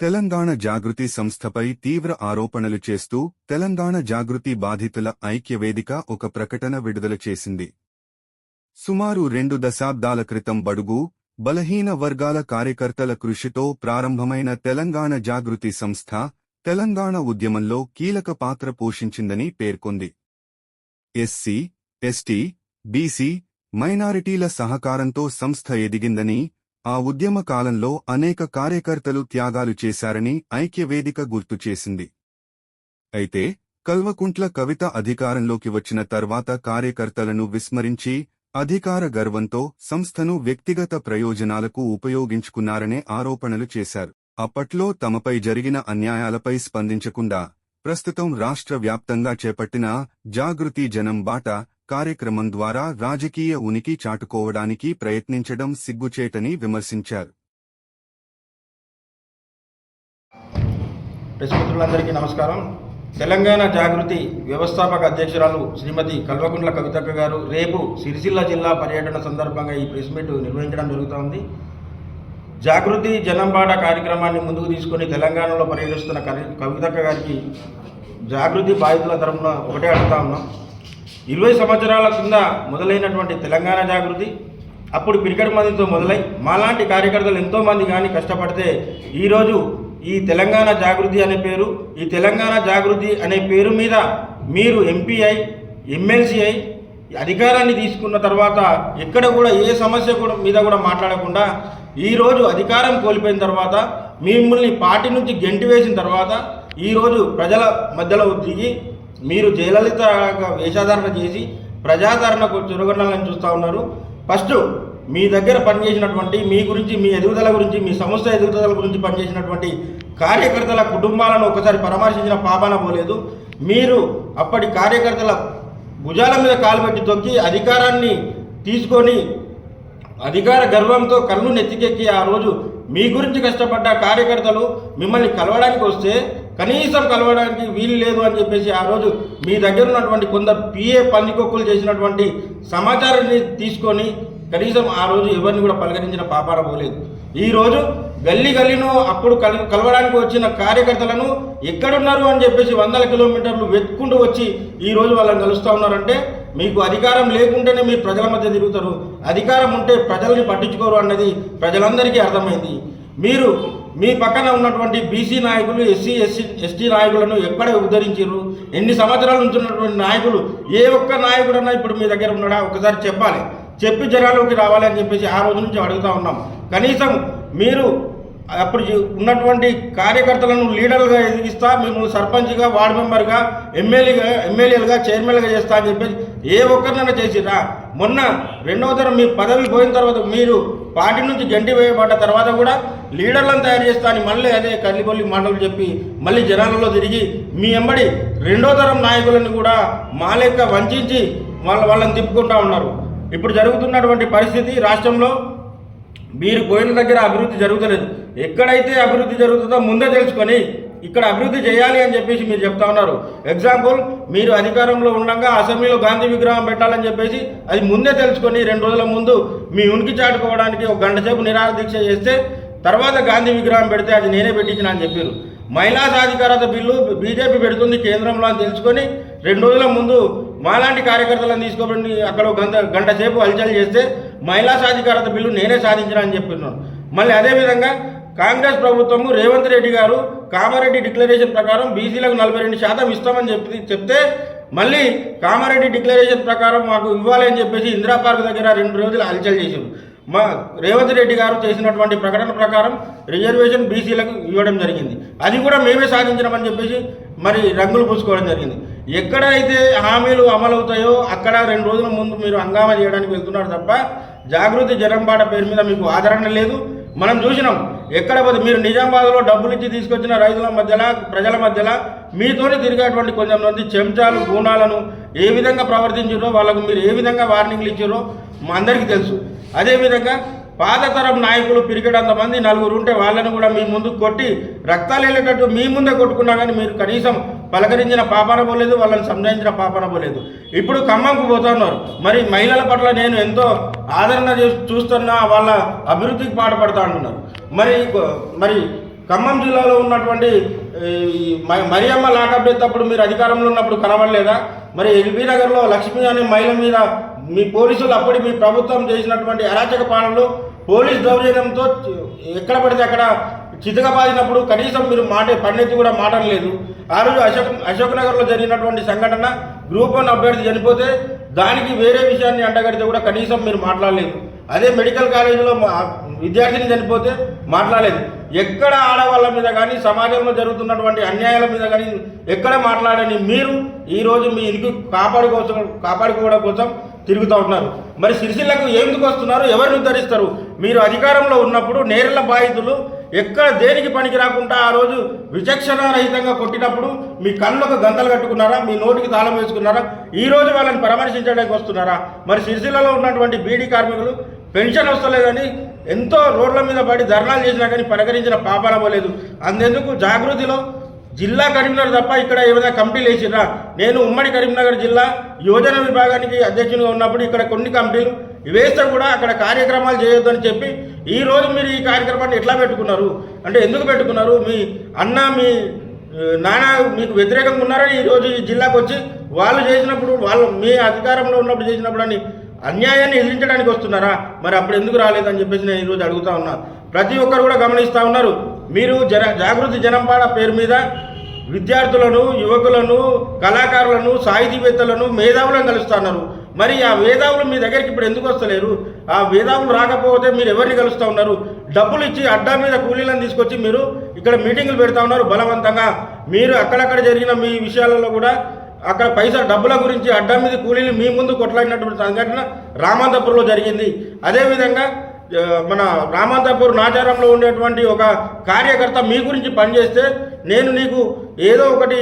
తెలంగాణ జాగృతి సంస్థపై తీవ్ర ఆరోపణలు చేస్తూ తెలంగాణ జాగృతి బాధితుల ఐక్యవేదిక ఒక ప్రకటన విడుదల చేసింది. సుమారు 2 దశాబ్దాల క్రితం బడుగు, బలహీన వర్గాల కార్యకర్తల కృషితో ప్రారంభమైన తెలంగాణ జాగృతి సంస్థ తెలంగాణ ఉద్యమంలో కీలక పాత్ర పోషించిందని పేర్కొంది. ఎస్సీ, ఎస్టీ, బీసీ, మైనారిటీల సహకారంతో సంస్థ ఎదిగిందని, ఆ ఉద్యమ కాలంలో అనేక కార్యకర్తలు త్యాగాలు చేశారని ఐక్యవేదిక గుర్తు చేసింది. అయితే కల్వకుంట్ల కవిత అధికారంలోకి వచ్చిన తర్వాత కార్యకర్తలను విస్మరించి అధికార గర్వంతో సంస్థను వ్యక్తిగత ప్రయోజనాలకు ఉపయోగించుకున్నారనే ఆరోపణలు చేశారు. అప్పట్లో తమపై జరిగిన అన్యాయాలపై స్పందించకుండా ప్రస్తుతం రాష్ట్ర వ్యాప్తంగా చేపట్టిన జాగృతి జనం బాట కార్యక్రమం ద్వారా రాజకీయ ఉనికి చాటుకోవడానికి ప్రయత్నించడం సిగ్గుచేటని విమర్శించారు. మిత్రులందరికీ నమస్కారం. తెలంగాణ జాగృతి వ్యవస్థాపక అధ్యక్షురాలు శ్రీమతి కల్వకుంట్ల కవితక్క గారు రేపు సిరిసిల్ల జిల్లా పర్యటన సందర్భంగా ఈ ప్రెస్ మీట్ నిర్వహించడం జరుగుతోంది. జాగృతి జనంబాట కార్యక్రమాన్ని ముందుకు తీసుకొని తెలంగాణలో పర్యటిస్తున్న కవితక్క గారికి జాగృతి బాధితుల తరఫున ఒకటే అడుగుతా ఉన్నాం. 20 సంవత్సరాల కింద మొదలైనటువంటి తెలంగాణ జాగృతి అప్పుడు పిరికడి మందితో మొదలై మాలాంటి కార్యకర్తలు ఎంతోమంది కానీ కష్టపడితే ఈరోజు ఈ తెలంగాణ జాగృతి అనే పేరు, ఈ తెలంగాణ జాగృతి అనే పేరు మీద మీరు ఎంపీ అయి ఎమ్మెల్సీ అయి అధికారాన్ని తీసుకున్న తర్వాత ఎక్కడ కూడా ఏ సమస్య మీద కూడా మాట్లాడకుండా ఈరోజు అధికారం కోల్పోయిన తర్వాత మిమ్మల్ని పార్టీ నుంచి గెంటి వేసిన తర్వాత ఈరోజు ప్రజల మధ్యలో దిగి మీరు జయలలిత వేషాధారణ చేసి ప్రజాదరణకు చొరగొనాలని చూస్తూ ఉన్నారు. ఫస్ట్ మీ దగ్గర పనిచేసినటువంటి మీ గురించి, మీ ఎదుగుదల గురించి, మీ సంస్థ ఎదుగుదల గురించి పనిచేసినటువంటి కార్యకర్తల కుటుంబాలను ఒకసారి పరామర్శించిన పాపాన పోలేదు. మీరు అప్పటి కార్యకర్తల భుజాల మీద కాలు పెట్టి తొక్కి అధికారాన్ని తీసుకొని అధికార గర్వంతో కళ్ళు నెత్తికెక్కి ఆ రోజు మీ గురించి కష్టపడ్డ కార్యకర్తలు మిమ్మల్ని కలవడానికి వస్తే కనీసం కలవడానికి వీలు లేదు అని చెప్పేసి ఆ రోజు మీ దగ్గర ఉన్నటువంటి కొందరు పిఏ పందికొక్కులు చేసినటువంటి సమాచారాన్ని తీసుకొని కనీసం ఆ రోజు ఎవరిని కూడా పలకరించిన పాపాన పోలేదు. ఈరోజు గల్లీనో అప్పుడు కలవడానికి వచ్చిన కార్యకర్తలను ఎక్కడున్నారు అని చెప్పేసి 100 కిలోమీటర్లు వెతుక్కుంటూ వచ్చి ఈరోజు వాళ్ళని కలుస్తూ ఉన్నారంటే మీకు అధికారం లేకుంటేనే మీరు ప్రజల మధ్య తిరుగుతారు, అధికారం ఉంటే ప్రజల్ని పట్టించుకోరు అన్నది ప్రజలందరికీ అర్థమైంది. మీరు మీ పక్కన ఉన్నటువంటి బీసీ నాయకులు, ఎస్టీ నాయకులను ఎక్కడ ఉద్ధరించారు? ఎన్ని సంవత్సరాల నుంచి ఉన్నటువంటి నాయకులు ఏ ఒక్క నాయకుడన్నా ఇప్పుడు మీ దగ్గర ఉన్నాడా? ఒకసారి చెప్పాలి, చెప్పి జనాల్లోకి రావాలి అని చెప్పేసి ఆ రోజు నుంచి అడుగుతూ ఉన్నాం. కనీసం మీరు అప్పుడు ఉన్నటువంటి కార్యకర్తలను లీడర్లుగా ఎదిగిస్తా, మిమ్మల్ని సర్పంచ్గా, వార్డు మెంబర్గా, ఎమ్మెల్యేలుగా, చైర్మన్గా చేస్తా అని చెప్పేసి ఏ ఒక్కరినైనా చేసిరా? మొన్న 2వ తరం మీ పదవి పోయిన తర్వాత మీరు పార్టీ నుంచి గంటి వేయబడ్డ తర్వాత కూడా లీడర్లను తయారు చేస్తా అని మళ్ళీ అదే కల్లిపల్లి మాటలు చెప్పి మళ్ళీ జనాలలో తిరిగి మీ ఎంబడి 2వ తరం నాయకులను కూడా మా లెక్క వంచి వాళ్ళని తిప్పుకుంటూ ఉన్నారు. ఇప్పుడు జరుగుతున్నటువంటి పరిస్థితి రాష్ట్రంలో మీరు పోయిన దగ్గర అభివృద్ధి జరుగుతలేదు. ఎక్కడైతే అభివృద్ధి జరుగుతుందో ముందే తెలుసుకొని ఇక్కడ అభివృద్ధి చేయాలి అని చెప్పేసి మీరు చెప్తా ఉన్నారు. ఎగ్జాంపుల్, మీరు అధికారంలో ఉండగా అసెంబ్లీలో గాంధీ విగ్రహం పెట్టాలని చెప్పేసి అది ముందే తెలుసుకొని 2 రోజుల ముందు మీ ఉనికి చాటుకోవడానికి 1 గంట సేపు నిరాహార దీక్ష చేస్తే తర్వాత గాంధీ విగ్రహం పెడితే అది నేనే పెట్టించిన అని చెప్పారు. మహిళా సాధికారత బిల్లు బీజేపీ పెడుతుంది కేంద్రంలో అని తెలుసుకొని 2 రోజుల ముందు మాలాంటి కార్యకర్తలను తీసుకోబడి అక్కడ గంట సేపు హల్చల్ చేస్తే మహిళా సాధికారత బిల్లు నేనే సాధించిన అని చెప్తున్నాను. మళ్ళీ అదేవిధంగా కాంగ్రెస్ ప్రభుత్వము రేవంత్ రెడ్డి గారు కామారెడ్డి డిక్లరేషన్ ప్రకారం బీసీలకు 42% ఇస్తామని చెప్తే మళ్ళీ కామారెడ్డి డిక్లరేషన్ ప్రకారం మాకు ఇవ్వాలి అని చెప్పేసి ఇందిరా పార్క్ దగ్గర 2 రోజులు హల్చల్ చేశారు. మా రేవంత్ రెడ్డి గారు చేసినటువంటి ప్రకటన ప్రకారం రిజర్వేషన్ బీసీలకు ఇవ్వడం జరిగింది. అది కూడా మేమే సాధించినామని చెప్పేసి మరి రంగులు పూసుకోవడం జరిగింది. ఎక్కడైతే హామీలు అమలవుతాయో అక్కడ 2 రోజుల ముందు మీరు హంగామా చేయడానికి వెళ్తున్నారు తప్ప జాగృతి జనంబాట పేరు మీద మీకు ఆదరణ లేదు. మనం చూసినాం, ఎక్కడ పోతే మీరు నిజామాబాద్లో డబ్బులు ఇచ్చి తీసుకొచ్చిన రైతుల మధ్యలో, ప్రజల మధ్యలో మీతోనే తిరిగేటువంటి కొంచెం మంది చెంచాలు, గూణాలను ఏ విధంగా ప్రవర్తించారో, వాళ్ళకు మీరు ఏ విధంగా వార్నింగ్లు ఇచ్చారో మా అందరికీ తెలుసు. అదేవిధంగా పాతతరం నాయకులు పిరికెడంతమంది 4 ఉంటే వాళ్ళని కూడా మీ ముందు కొట్టి రక్తాలు వెళ్ళేటట్టు మీ ముందే కొట్టుకున్నా కానీ మీరు కనీసం పలకరించిన పాపాన పోలేదు, వాళ్ళని సంజాయించిన పాపాన పోలేదు. ఇప్పుడు ఖమ్మంకు పోతున్నారు. మరి మహిళల పట్ల నేను ఎంతో ఆదరణ చూస్తున్నా, వాళ్ళ అభివృద్ధికి పాటుపడతా అంటున్నారు. మరి ఖమ్మం జిల్లాలో ఉన్నటువంటి మరియమ్మ లాకప్ డెత్ అప్పుడు మీరు అధికారంలో ఉన్నప్పుడు కనబడలేదా? మరి ఎల్బీ నగర్లో లక్ష్మి అనే మహిళ మీద మీ పోలీసులు అప్పటి మీ ప్రభుత్వం చేసినటువంటి అరాచక పాలనలో పోలీస్ దౌర్జన్యంతో ఎక్కడ పడితే అక్కడ చితకబాదినప్పుడు కనీసం మీరు పన్నెత్తి కూడా మాట్లాడలేదు. ఆ రోజు అశోక్ నగర్లో జరిగినటువంటి సంఘటన గ్రూప్ 1 అభ్యర్థి చనిపోతే దానికి వేరే విషయాన్ని అంటగడితే కూడా కనీసం మీరు మాట్లాడలేదు. అదే మెడికల్ కాలేజీలో విద్యార్థిని చనిపోతే మాట్లాడలేదు. ఎక్కడ ఆడవాళ్ళ మీద కానీ సమాజంలో జరుగుతున్నటువంటి అన్యాయాల మీద కానీ ఎక్కడ మాట్లాడని మీరు ఈరోజు మీ ఇల్లు కాపాడుకోవడం కోసం తిరుగుతూ ఉంటున్నారు. మరి సిరిసిల్లకు ఎందుకు వస్తున్నారు? ఎవరిని ఉద్ధరిస్తారు? మీరు అధికారంలో ఉన్నప్పుడు నేరెళ్ల బాధితులు ఎక్కడ దేనికి పనికి రాకుండా ఆ రోజు విచక్షణ రహితంగా కొట్టినప్పుడు మీ కళ్ళకు గంతలు కట్టుకున్నారా? మీ నోటికి తాళం వేసుకున్నారా? ఈ రోజు వాళ్ళని పరామర్శించడానికి వస్తున్నారా? మరి సిరిసిల్లలో ఉన్నటువంటి బీడీ కార్మికులు పెన్షన్ వస్తలేదని ఎంతో రోడ్ల మీద పడి ధర్నాలు చేసినా కానీ పరిగణించిన పాపాల పోలేదు. అందుకు జాగృతిలో జిల్లా కరీంనగర్ తప్ప ఇక్కడ ఏమైనా కమిటీలు వేసిరా? నేను ఉమ్మడి కరీంనగర్ జిల్లా యోజన విభాగానికి అధ్యక్షునిగా ఉన్నప్పుడు ఇక్కడ కొన్ని కమిటీలు వేస్తే కూడా అక్కడ కార్యక్రమాలు చేయొద్దని చెప్పి ఈ రోజు మీరు ఈ కార్యక్రమాన్ని ఎట్లా పెట్టుకున్నారు? అంటే ఎందుకు పెట్టుకున్నారు? మీ అన్న మీ నాన్న మీకు వ్యతిరేకంగా ఉన్నారని ఈరోజు ఈ జిల్లాకు వచ్చి వాళ్ళు చేసినప్పుడు మీ అధికారంలో ఉన్నప్పుడు చేసినప్పుడు అని అన్యాయాన్ని ఎదిరించడానికి వస్తున్నారా? మరి అప్పుడు ఎందుకు రాలేదని చెప్పేసి నేను ఈరోజు అడుగుతా ఉన్నా. ప్రతి ఒక్కరు కూడా గమనిస్తూ ఉన్నారు. మీరు జాగృతి జనంపాడ పేరు మీద విద్యార్థులను, యువకులను, కళాకారులను, సాహితీవేత్తలను, మేధావులను కలుస్తున్నారు. మరి ఆ మేధావులు మీ దగ్గరికి ఇప్పుడు ఎందుకు వస్తలేరు? ఆ మేధావులు రాకపోతే మీరు ఎవరిని కలుస్తూ ఉన్నారు? డబ్బులు ఇచ్చి అడ్డా మీద కూలీలను తీసుకొచ్చి మీరు ఇక్కడ మీటింగులు పెడతా ఉన్నారు బలవంతంగా. మీరు అక్కడక్కడ జరిగిన మీ విషయాలలో కూడా అక్కడ డబ్బుల గురించి అడ్డా మీద కూలీలు మీ ముందు కొట్లాడినటువంటి సంఘటన రామంతపూర్లో జరిగింది. అదేవిధంగా మన రామంతపూర్ నాచారంలో ఉండేటువంటి ఒక కార్యకర్త మీ గురించి పనిచేస్తే నేను నీకు ఏదో ఒకటి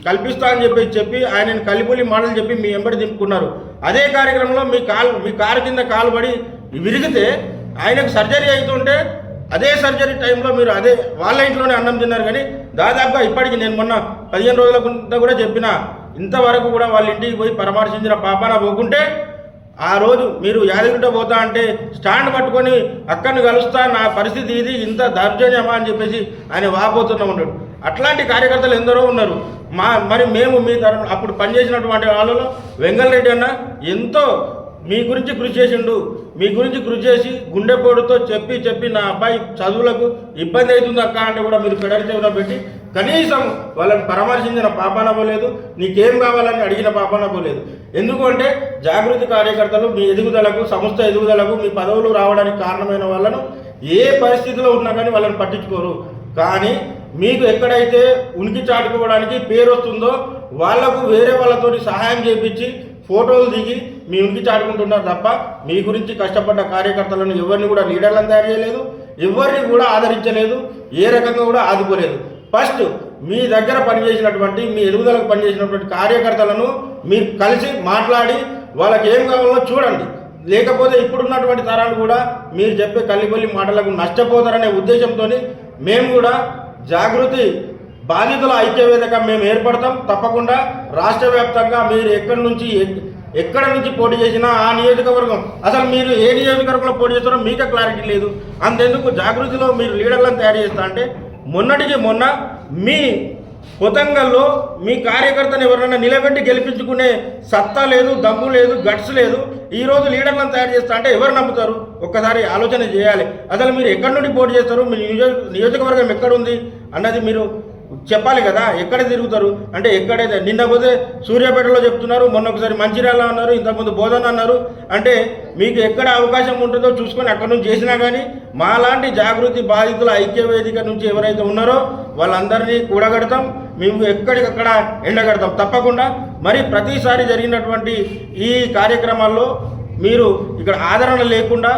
కల్పిస్తా అని చెప్పి ఆయనను కలిపొలి మాటలు చెప్పి మీ వెంబడి దింపుకున్నారు. అదే కార్యక్రమంలో మీ కారు కింద కాలు పడి విరిగితే ఆయనకు సర్జరీ అవుతుంటే అదే సర్జరీ టైంలో మీరు అదే వాళ్ళ ఇంట్లోనే అన్నం తిన్నారు. కానీ దాదాపుగా ఇప్పటికి నేను మొన్న 15 రోజుల కింద కూడా చెప్పిన ఇంతవరకు కూడా వాళ్ళ ఇంటికి పోయి పరామర్శించిన పాపాన పోకుంటే ఆ రోజు మీరు యాదగిరిగుట్ట పోతా అంటే స్టాండ్ పట్టుకొని అక్కడిని కలుస్తా, నా పరిస్థితి ఇది, ఇంత దౌర్జన్యమా అని చెప్పేసి ఆయన వాపోతున్నా ఉన్నాడు. అట్లాంటి కార్యకర్తలు ఎందరో ఉన్నారు. మరి మేము మీ తరఫున అప్పుడు పనిచేసినటువంటి వాళ్ళలో వెంగళరెడ్డి అన్న ఎంతో మీ గురించి కృషి చేసిండు. మీ గురించి కృషి చేసి గుండెపోటుతో చెప్పి నా అబ్బాయి చదువులకు ఇబ్బంది అవుతుంది అక్క అంటే కూడా మీరు పెడల్ చెవులో పెట్టి కనీసం వాళ్ళని పరామర్శించిన పాపాన పోలేదు. నీకేం కావాలని అడిగిన పాపాన పోలేదు. ఎందుకంటే జాగృతి కార్యకర్తలు మీ ఎదుగుదలకు, సంస్థ ఎదుగుదలకు, మీ పదవులు రావడానికి కారణమైన వాళ్ళను ఏ పరిస్థితిలో ఉన్నా కానీ వాళ్ళని పట్టించుకోరు. కానీ మీకు ఎక్కడైతే ఉనికి చాటుకోవడానికి పేరు వస్తుందో వాళ్లకు వేరే వాళ్ళతోటి సహాయం చేయించి ఫోటోలు దిగి మీ ఉనికి చాటుకుంటున్నారు తప్ప మీ గురించి కష్టపడ్డ కార్యకర్తలను ఎవరిని కూడా లీడర్లను తయారు చేయలేదు, ఎవరిని కూడా ఆదరించలేదు, ఏ రకంగా కూడా ఆదుకోలేదు. ఫస్ట్ మీ దగ్గర పనిచేసినటువంటి, మీ ఎదుగుదలకు పనిచేసినటువంటి కార్యకర్తలను మీరు కలిసి మాట్లాడి వాళ్ళకి ఏం కావాలో చూడండి. లేకపోతే ఇప్పుడున్నటువంటి తరాలు కూడా మీరు చెప్పే కల్లికొల్లి మాటలకు నష్టపోతారనే ఉద్దేశంతో మేము కూడా జాగృతి బాధితుల ఐక్యవేదిక మేము ఏర్పడతాం. తప్పకుండా రాష్ట్ర వ్యాప్తంగా మీరు ఎక్కడ నుంచి పోటీ చేసినా ఆ నియోజకవర్గం, అసలు మీరు ఏ నియోజకవర్గంలో పోటీ చేస్తారో మీకే క్లారిటీ లేదు. అంతెందుకు జాగృతిలో మీరు లీడర్లను తయారు చేస్తా అంటే మొన్నటికి మొన్న మీ కొతంగల్లో మీ కార్యకర్తను ఎవరైనా నిలబెట్టి గెలిపించుకునే సత్తా లేదు, దమ్ము లేదు, గట్స్ లేదు. ఈరోజు లీడర్లను తయారు చేస్తా అంటే ఎవరు నమ్ముతారు? ఒక్కసారి ఆలోచన చేయాలి. అసలు మీరు ఎక్కడి నుండి పోటీ చేస్తారు, మీ నియోజకవర్గం ఎక్కడుంది అన్నది మీరు చెప్పాలి కదా. ఎక్కడ తిరుగుతారు అంటే ఎక్కడైతే నిన్న పోతే సూర్యాపేటలో చెప్తున్నారు, మొన్న ఒకసారి మంచిర్యాల అన్నారు, ఇంతకుముందు బోధన అన్నారు. అంటే మీకు ఎక్కడ అవకాశం ఉంటుందో చూసుకొని అక్కడ నుంచి చేసినా కానీ మాలాంటి జాగృతి బాధితుల ఐక్యవేదిక నుంచి ఎవరైతే ఉన్నారో వాళ్ళందరినీ కూడగడతాం, మేము ఎక్కడికక్కడ ఎండగడతాం తప్పకుండా. మరి ప్రతిసారి జరిగినటువంటి ఈ కార్యక్రమాల్లో మీరు ఇక్కడ ఆదరణ లేకుండా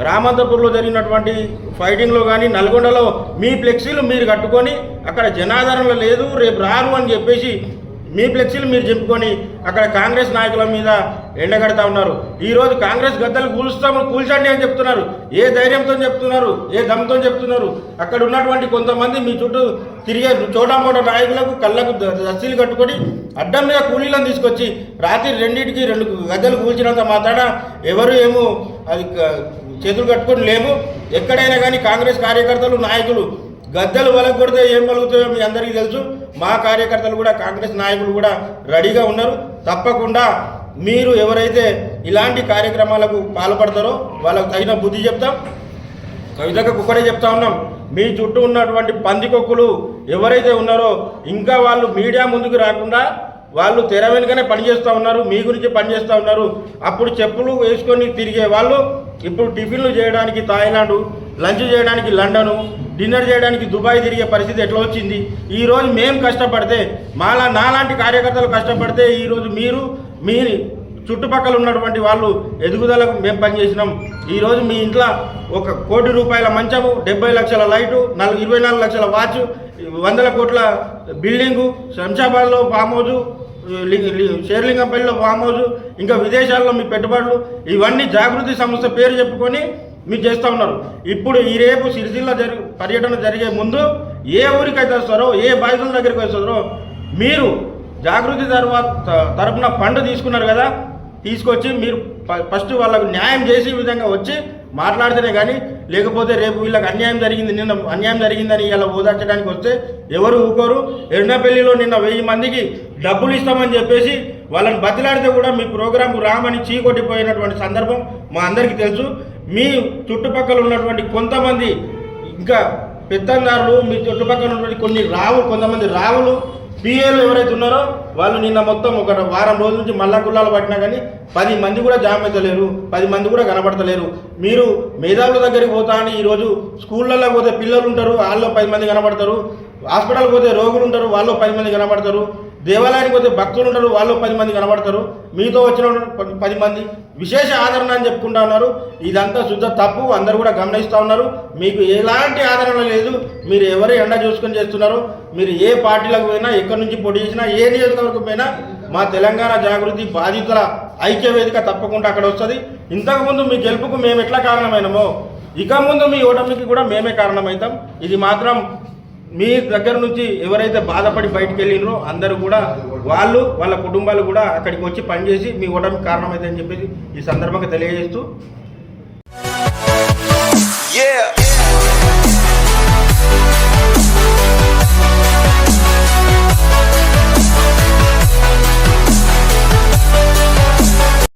రామంతపూర్లో జరిగినటువంటి ఫైటింగ్లో కానీ నల్గొండలో మీ ఫ్లెక్సీలు మీరు కట్టుకొని అక్కడ జనాదరణ లేదు, రేపు రారు అని చెప్పేసి మీ ఫ్లెక్సీలు మీరు చెప్పుకొని అక్కడ కాంగ్రెస్ నాయకుల మీద ఎండగడతా ఉన్నారు. ఈరోజు కాంగ్రెస్ గద్దలు కూల్చండి అని చెప్తున్నారు. ఏ ధైర్యంతో చెప్తున్నారు, ఏ దమ్తో చెప్తున్నారు? అక్కడ ఉన్నటువంటి కొంతమంది మీ చుట్టూ తిరిగే చోటామోటా నాయకులకు కళ్ళకు దస్తీలు కట్టుకొని అడ్డం మీద కూలీలను తీసుకొచ్చి రాత్రి 2 గద్దలు కూల్చినంత మాత్రాన ఎవరు ఏమో అది చేతులు కట్టుకొని లేము. ఎక్కడైనా కానీ కాంగ్రెస్ కార్యకర్తలు, నాయకులు గద్దెలు వలగొడితే ఏం కలుగుతాయో మీ అందరికీ తెలుసు. మా కార్యకర్తలు కూడా కాంగ్రెస్ నాయకులు కూడా రెడీగా ఉన్నారు. తప్పకుండా మీరు ఎవరైతే ఇలాంటి కార్యక్రమాలకు పాల్పడతారో వాళ్ళకు తగిన బుద్ధి చెప్తాం. కవితకు ఒక్కడే చెప్తా ఉన్నాం, మీ చుట్టూ ఉన్నటువంటి పందికొక్కులు ఎవరైతే ఉన్నారో ఇంకా వాళ్ళు మీడియా ముందుకు రాకుండా వాళ్ళు తెర వెనుకనే పనిచేస్తూ ఉన్నారు, మీ గురించి పనిచేస్తూ ఉన్నారు. అప్పుడు చెప్పులు వేసుకొని తిరిగే వాళ్ళు ఇప్పుడు టిఫిన్లు చేయడానికి థాయిలాండ్, లంచ్ చేయడానికి లండను, డిన్నర్ చేయడానికి దుబాయ్ తిరిగే పరిస్థితి ఎట్లా వచ్చింది? ఈరోజు మేము కష్టపడితే నాలాంటి కార్యకర్తలు కష్టపడితే ఈరోజు మీరు మీ చుట్టుపక్కల ఉన్నటువంటి వాళ్ళు ఎదుగుదలకు మేము పనిచేసినాం. ఈరోజు మీ ఇంట్లో 1 కోటి రూపాయల మంచము, 70 లక్షల లైటు, 24 లక్షల వాచ్, 100 కోట్ల బిల్డింగు, శంషాబాద్లో ఫామ్ హౌజు, షేర్లింగంపల్లిలో ఫామ్ హౌజు, ఇంకా విదేశాల్లో మీ పెట్టుబడులు, ఇవన్నీ జాగృతి సంస్థ పేరు చెప్పుకొని మీరు చేస్తూ ఉన్నారు. ఇప్పుడు ఈ రేపు సిరిసిల్ల పర్యటన జరిగే ముందు ఏ ఊరికైతే వస్తారో, ఏ బాధితుల దగ్గరికి వస్తారో మీరు జాగృతి తరపున ఫండ్ తీసుకున్నారు కదా, తీసుకొచ్చి మీరు ఫస్ట్ వాళ్ళకు న్యాయం చేసే విధంగా వచ్చి మాట్లాడితేనే కానీ, లేకపోతే రేపు వీళ్ళకి అన్యాయం జరిగింది, నిన్న అన్యాయం జరిగిందని ఇలా ఓదార్చడానికి వస్తే ఎవరు ఊకోరు. ఎర్నపల్లిలో నిన్న 1000 మందికి డబ్బులు ఇస్తామని చెప్పేసి వాళ్ళని బతిలాడితే కూడా మీ ప్రోగ్రాంకు రామని చీకొట్టిపోయినటువంటి సందర్భం మా అందరికీ తెలుసు. మీ చుట్టుపక్కల ఉన్నటువంటి కొంతమంది ఇంకా పెత్తందారులు, మీ చుట్టుపక్కల ఉన్నటువంటి కొంతమంది రావులు, పిఏలు ఎవరైతే ఉన్నారో వాళ్ళు నిన్న మొత్తం 1 వారం రోజుల నుంచి మల్లా గుల్లాలు పట్టినా కానీ 10 మంది కూడా జామ్ అవుతలేరు, 10 మంది కూడా కనబడతలేరు. మీరు మేధావుల దగ్గరికి పోతా అని ఈరోజు స్కూళ్ళల్లో పోతే పిల్లలు ఉంటారు, వాళ్ళు 10 మంది కనబడతారు. హాస్పిటల్కి పోతే రోగులు ఉంటారు, వాళ్ళు 10 మంది కనబడతారు. దేవాలయానికి పోతే భక్తులు ఉంటారు, వాళ్ళు 10 మంది కనబడతారు. మీతో వచ్చిన 10 మంది విశేష ఆదరణ అని చెప్పుకుంటా ఉన్నారు. ఇదంతా శుద్ధ తప్పు, అందరూ కూడా గమనిస్తూ ఉన్నారు. మీకు ఎలాంటి ఆదరణ లేదు. మీరు ఎవరు ఎండ చూసుకొని చేస్తున్నారు. మీరు ఏ పార్టీలకు పోయినా, ఎక్కడి నుంచి పోటీ చేసినా, ఏ నియోజకవర్గం పోయినా మా తెలంగాణ జాగృతి బాధితుల ఐక్య వేదిక తప్పకుండా అక్కడ వస్తుంది. ఇంతకుముందు మీ గెలుపుకు మేము ఎట్లా కారణమైనామో ఇక ముందు మీ ఓటమికి కూడా మేమే కారణమవుతాం. ఇది మాత్రం మీ దగ్గర నుంచి ఎవరైతే బాధపడి బయటికి వెళ్ళినరో అందరూ కూడా వాళ్ళ కుటుంబాలు కూడా అక్కడికి వచ్చి పనిచేసి మీ ఓటమికి కారణమైందని చెప్పేసి ఈ సందర్భంగా తెలియజేస్తూ